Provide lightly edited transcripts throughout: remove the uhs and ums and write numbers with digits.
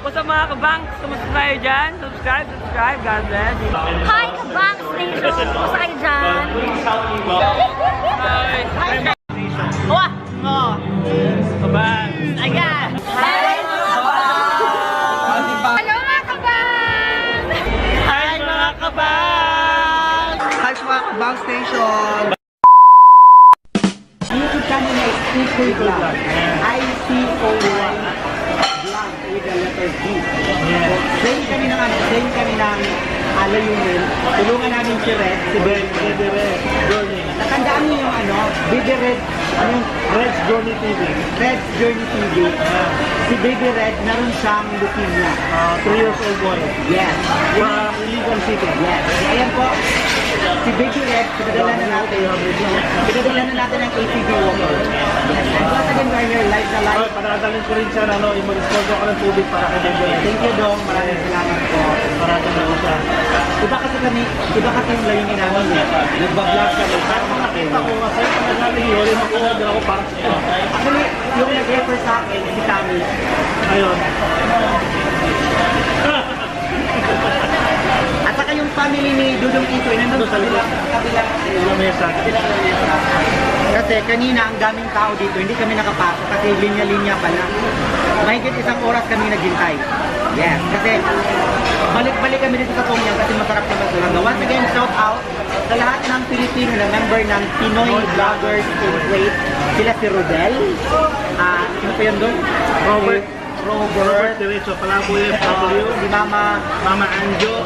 Kung sa mga kabangs, kumusta tayo dyan? Subscribe. God bless. Hi, Kabang Station! Kumusta kayo dyan? Hi. Wah! Oh! Kabangs. Ayan! Hi, hello mga Kabang! Hi mga kabangs! Hi sa mga Kabang Station! YouTube channel na is Ikoy Vlog. I-C-O-Y Vlog with the letter V. So, same kami ng layunin. Tulungan namin si Red, si Baby Red. Natandaan niyo yung Baby Red, Red's Journey TV. Red's Journey TV. Si Baby Red, naroon siyang leukemia. 3 years old boy. Yes. From Iligan City. Yes. Ayan po, si Baby Red, pinadala na natin ang ATV walker. Yes. And once again, we're here live na live. Padadalhin ko rin siya mag-sponsor ako ng tubig para kay Baby Red. Thank you, Dong. Maraming salamat po. Maraming ako siya. Iba kasi yung layunin namin eh. Nagbablog kami para mga Nakita ko kasi pagkagaling yun, mag-order ako para sa iyo. Actually, yung nag-refer sa akin, si Tammy. Ayun. At saka yung family ni Dudong Itoy, nandun sa kabilang Mesa. Kasi kanina ang daming tao dito, hindi kami nakapasok kasi linya-linya pala. Mahigit isang oras kami naghintay. Yes, kasi balik-balik kami dito sa Tongyang kasi masarap naman ito. Once again, shout out sa lahat ng Pilipino na member ng Pinoy Vloggers in Kuwait. Sila si Rodel. Sino pa yun doon? Robert Si Diretso, Palaboy FW. Mama Anjo.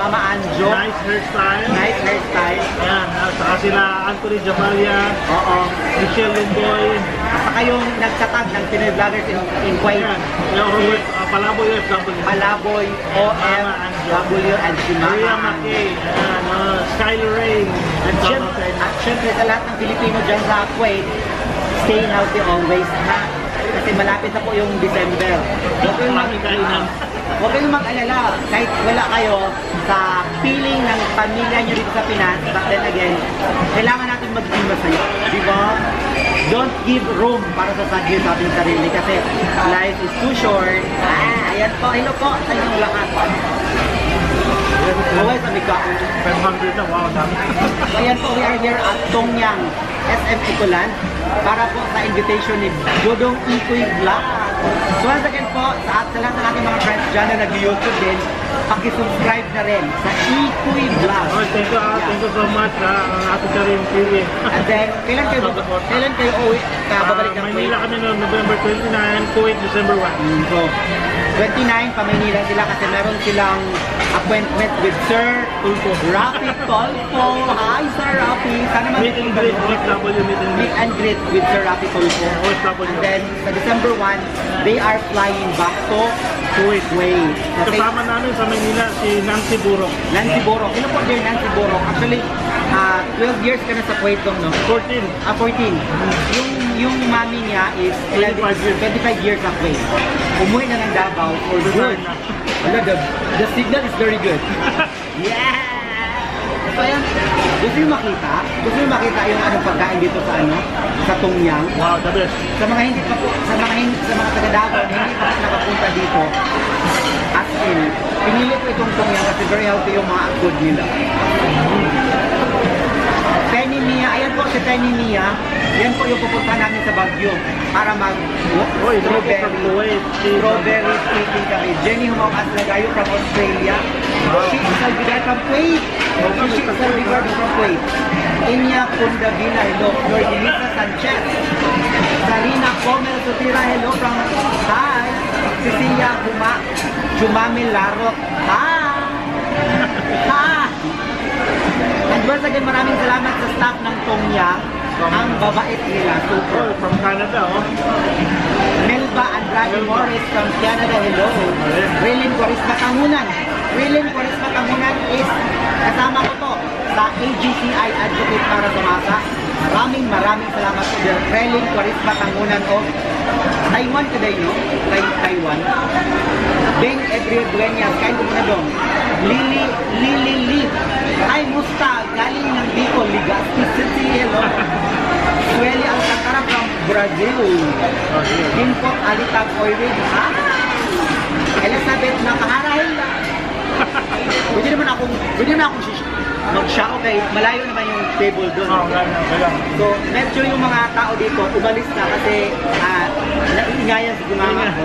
Nice hairstyle. Ayan, saka sila Anthony Jamalia. Oo. Michelle Lumboy. At saka yung nagtatag ng Pinoy Vloggers in Kuwait. Ayan. Robert Palaboy FW. Palaboy, OFW, and si Maria Mama. McKay. Ayan, Skyler Rain. At syempre sa lahat ng Pilipino dyan sa Kuwait, stay healthy always, ha? Kasi malapit na po yung December. Huwag kayong mag-alala. Kahit wala kayo sa feeling ng pamilya nyo dito sa Pinas, but then again, kailangan natin maging masaya. Di ba? Don't give room para sa sadness sa ating sarili kasi life is too short. Ayan po. Hello po sa inyong lahat. Always sabi ka. 500 na, wow, dami. So ayan po, we are here at Tongyang, SM Ecoland para po sa invitation ni Dudong Ikoy Vlog. So once again po, sa lahat ng ating mga friends dyan na nag-YouTube din, pakisubscribe na rin sa Ikoy Vlog. Oh, thank you so much, ang ating Karim TV. And then, kailan kayo uwi? Babalik ng Kuwait? Manila kami noong November 29, Kuwait December 1. So, 29, pa Manila sila kasi meron silang appointment with Sir Rafi Tolfo. Hi, Sir Rafi. Sana Meet and greet, OFW meet and greet with Sir Rafi Tolfo. OFW. And then, sa December 1, they are flying back to Kuwait. Okay. Kasama namin sa Manila si Nancy Burok. Nancy Borok. Sino po din Nancy Borok? Actually, 12 years ka na sa Kuwait, no? 14. 14. Yung mami niya is 25 years. 25 years sa Kuwait. Umuwi na ng Davao for good. Wala, the signal is very good. Yeah! So ayan, gusto yung makita yung anong pagkain dito sa Tongyang. Wow, the best. Sa mga taga Davao na hindi pa nakapunta dito, as in, pinili ko itong Tongyang kasi very healthy yung mga food nila. Penny Mia, ayan po si Penny Mia. Yan po yung pupuntahan namin sa Baguio para strawberry speaking kami. Jenny Humakas Lagayo from Australia. She is Albigar from Kuwait. She is Albigar from Kuwait. Inya Kundavila, hello. Nordelisa Sanchez. Sarina Comel Sotira, hello from Hi. Cecilia Jumamil Larot. Hi. Hi. And once again, maraming salamat sa staff ng Tongyang. Ang babait nila, super. From Canada, oh. Melba Andrade Morris from Canada, hello. Rilin Corisma Tangunan. Rilin Corisma Tangunan is kasama ko to sa AGCI Advocate para sa Masa. Maraming salamat po din. Rilin Corisma Tangunan of Taiwan today, no? Taiwan. Beng Edrio Dueñas, kain ko muna dong. Lily Lee. Ay, musta? Galing ng Bicol, Legazpi City, hello. Sueli Alcantara from Brazil. Hinpot Alitag Oirin, ha? Elizabeth Pwede na akong mag-siya, okay, malayo naman yung table doon. Oo, ganyan. So, medyo yung mga tao dito, umalis na kasi naiingayan si gumama ko.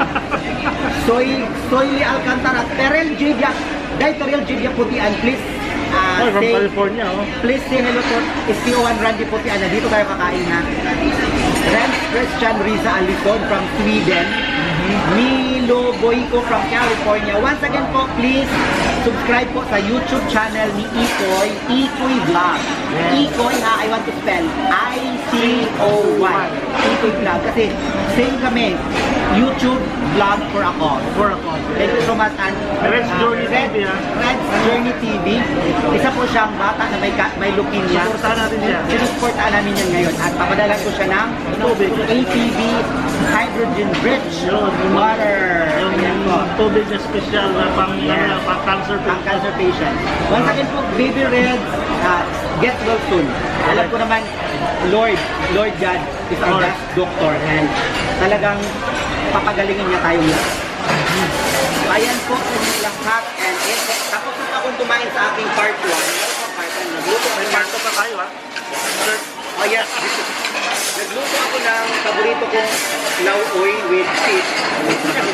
Soy Alcantara, Terrell Jibia, dahil Terrell Jibia Putian, please From California, oh. please say hello to SPO1 Randy Putian, na dito tayo kakain ha. Renz Christian Riza Alison from Sweden. Milo Boyko from California. Once again po, please subscribe po sa YouTube channel ni Ikoy, Ikoy Vlog. Ikoy ha, I want to spell I-C-O-Y. Ikoy Vlog. Kasi same kami, YouTube vlog for a cause. Thank you so much. And Red's Journey TV, ha? Red's Journey TV. Isa po siyang bata na may leukemia. Suportahan natin siya. Sinusuportahan namin yan ngayon. At papadalan ko siya ng Tubig. ATV Hydrogen Rich Water. Ayan po. Tubig na special na pang cancer Ang cancer patient. Once again po, Baby Reds, get well soon. Alam ko naman, Lord God is our best doctor and talagang papagalingin niya tayong lahat. So, ayan po sa inyong lahat and tapos na akong tumain sa aking part 1. Nagluto May marto pa tayo, ha? Oh yes, nagluto ako ng paborito kong lauoy with fish.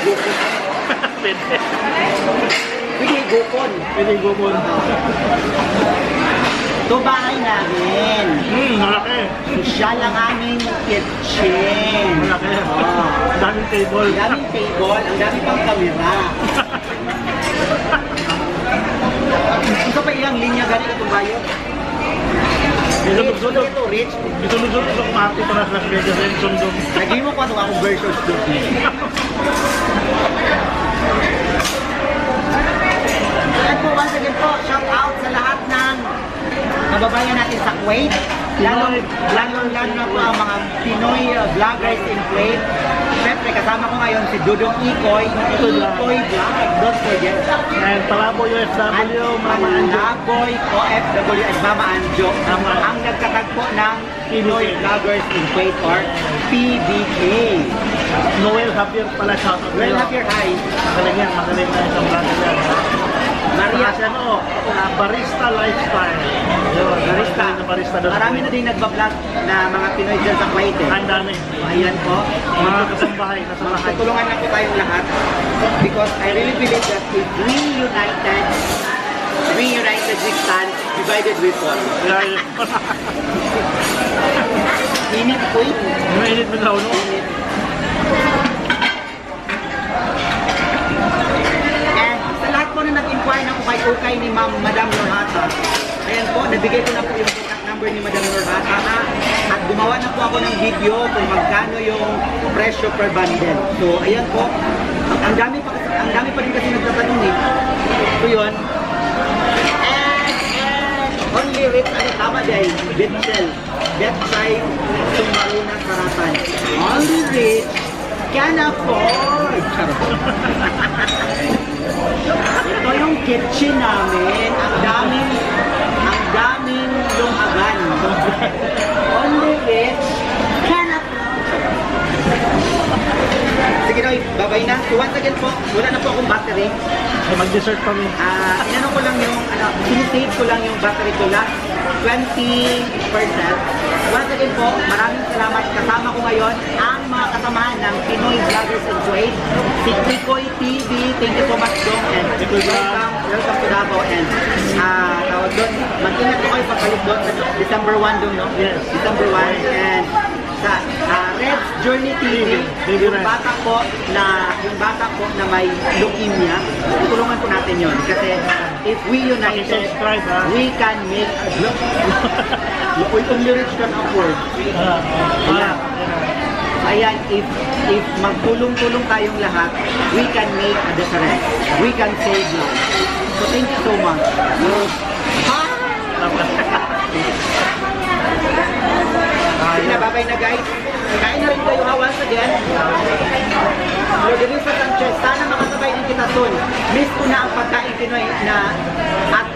Gukon. Pwede. Pwede gukon. Pwede gumon. Ito bahay namin. Malaki. Social ang aming kitchen. Malaki. Oh. Daming table. Ang daming table, ang dami pang kamera. Ito pa ilang linya gani itong bayo? Isunog-sunog. Ito, Rich. Isunog-sunog sa party para sa Las Vegas and sundong. Lagi mo pa itong akong versus doon. At po, once again po, shout out sa lahat ng kababayan natin sa Kuwait. Lalo na po ang mga Pinoy vloggers in Kuwait. Siyempre, kasama ko ngayon si Dudong Ikoy, Ikoy Vlog, don't forget. And Palaboy OFW, Mama Anjo. Palaboy OFW at Mama Anjo, ang nagkatagpo ng Pinoy Vloggers in Kuwait or PBK. Noel Javier pala siya. Well, happy hi. Magaling yan, magaling na isang vlogger yan. Maria. Kasi ano, barista lifestyle. Yun, Barista. na barista doon. Marami na din nagbablog na mga Pinoy dyan sa Kuwait eh. Ang dami. Ayan po. Mga kasambahay, nasa bahay. Tutulungan na po tayong lahat because I really believe that if we united we stand, divided we fall. Yeah, Init po yun. mainit mo na uno. And sa lahat po na nag-inquire na po kay Ukay ni Madam Norhata, ayan po, nabigay ko na po yung contact number ni Madam Norhata at gumawa na po ako ng video kung magkano yung presyo per bundle. So, ayan po, ang dami pa rin kasi nagtatanong eh. So, yun. And only rich, tama dahil, Betchay, Sumaruna, Sarapan. Only rich can afford. Ito yung kitchen namin. Ang daming lumagan. Only rich can afford. Sige na, babay na. So once again po, wala na po akong battery. Mag-dessert kami. Inano ko lang yung, sinisave ko lang yung battery ko last 20%. Once again po, maraming salamat. Kasama ko ngayon ang mga kasamahan ng Pinoy Vloggers in Kuwait. Si Ikoy TV, thank you so much Dong. And welcome to Davao. And tawag doon, mag-ingat ko kayo pagbalik doon sa December 1 doon, no? Yes. December 1. And sa Red's Journey TV, yung bata po na may leukemia, tulungan po natin yon kasi if we united, Subscribe, ha? we can make we only reach can afford. Ayan, if magtulong-tulong tayong lahat, we can make a difference. We can save lives. So thank you so much. Sige na, bye-bye na guys. Kain na rin kayo once again. Lodelisa Sanchez, sana makasabay din kita soon. Miss ko na ang pagkain Pinoy na at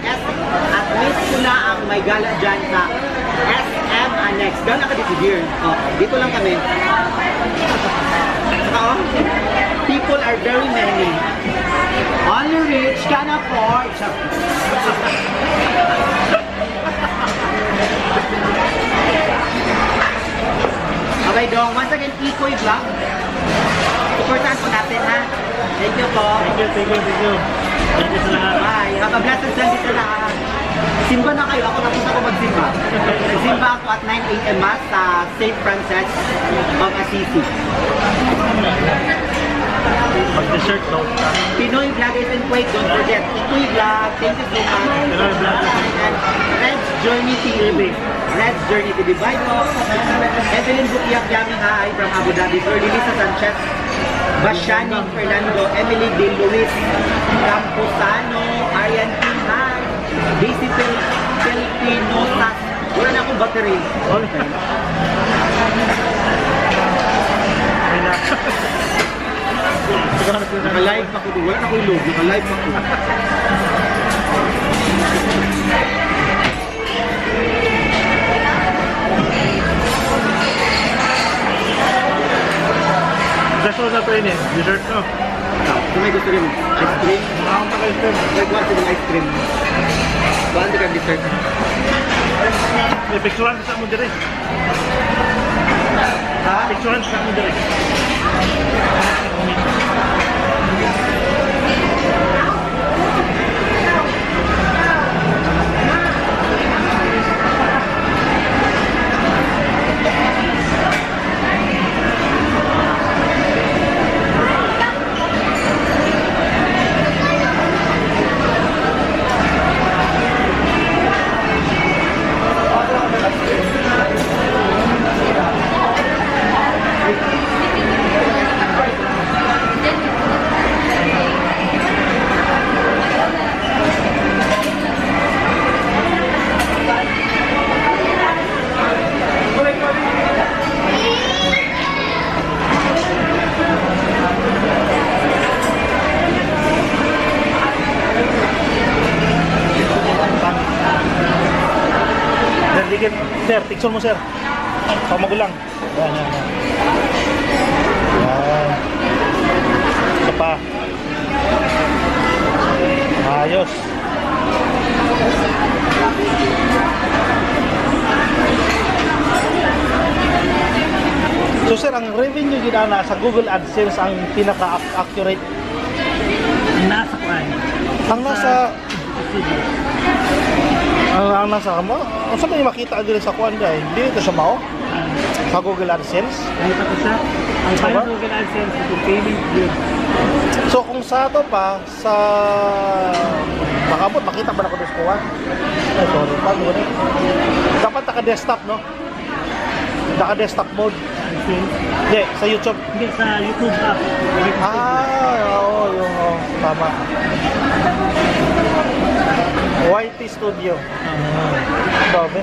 miss ko na ang may gala dyan sa SM Annex. Gano'n ka dito dear? Oh, dito lang kami. Saka people are very many. Only rich can afford. Ikoy Vlog. Supportahan po natin ha. Thank you po. Thank you. Thank you sa lahat. Bye. Have a blessed Sunday sa lahat. Simba na kayo. Ako tapos ako magsimba. Nagsimba ako at 9 a.m. Mass sa St. Francis of Assisi. Mag-dessert daw. Pinoy Vlog is in Kuwait. Don't forget. Ikoy Vlog. Thank you so much. Pinoy Vlog. And Red's Journey TV. Red's Journey TV. Bye po. Evelyn Bukiak Yami Hi from Abu Dhabi. Sir Lisa Sanchez. Bashani Fernando. Emily De Luis. Camposano. Arian Kim Hi. Daisy Pilipinosas. Wala na akong battery. Naka-live ako doon. Wala na akong load. Naka-live ako. Gusto ko sa training. Dessert no? Kung may gusto rin, ice cream. Ako pa kayo sir. Nag-want ng ice cream. Baan ka dessert? May picturean sa mo dire. Ha? Picturean sa mo dire. Sir, picture mo sir. Pag magulang. Yan. Isa pa. Ayos. So sir, ang revenue ginana sa Google AdSense ang pinaka-accurate? Nasa kuan. Ang nasa... Ang nasa mo? Ang saan may makita din sa kuan dahil? Hindi ito sa mao? Sa Google AdSense? Dito ko siya. Ang Diba? final Google AdSense ito payment good. So kung sa ito pa, sa... Makabot, makita ba na ko doon sa kuwan? Ay, sorry. Paano ba rin? Dapat naka-desktop, no? Naka-desktop mode. Hindi, sa YouTube. Hindi sa YouTube app. Oo, yung tama. YT Studio. Babe.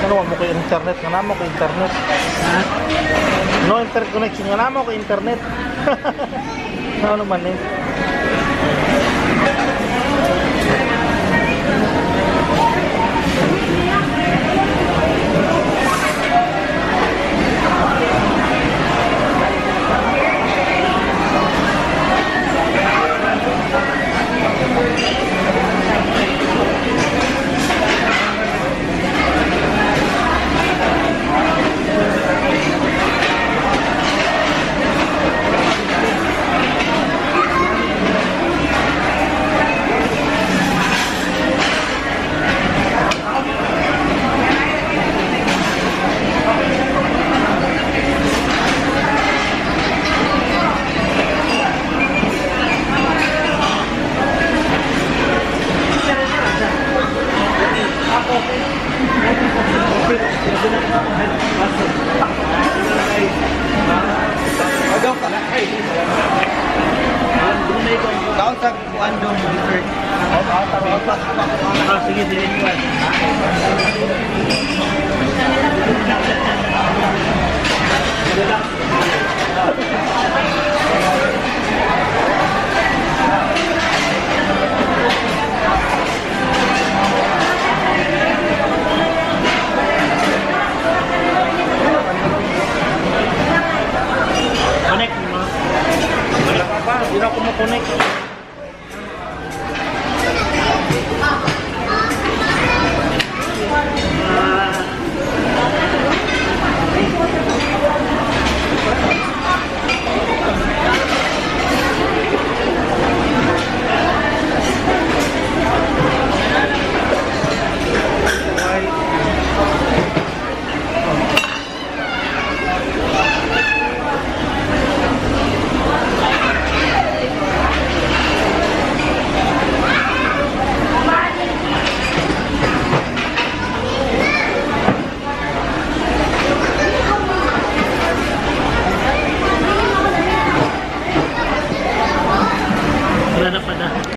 Ano mo ko internet? Nga namo ko internet. No internet connection. Nga namo ko internet. Ano man eh. Kaon sa kuan dong dessert. Sige, sige.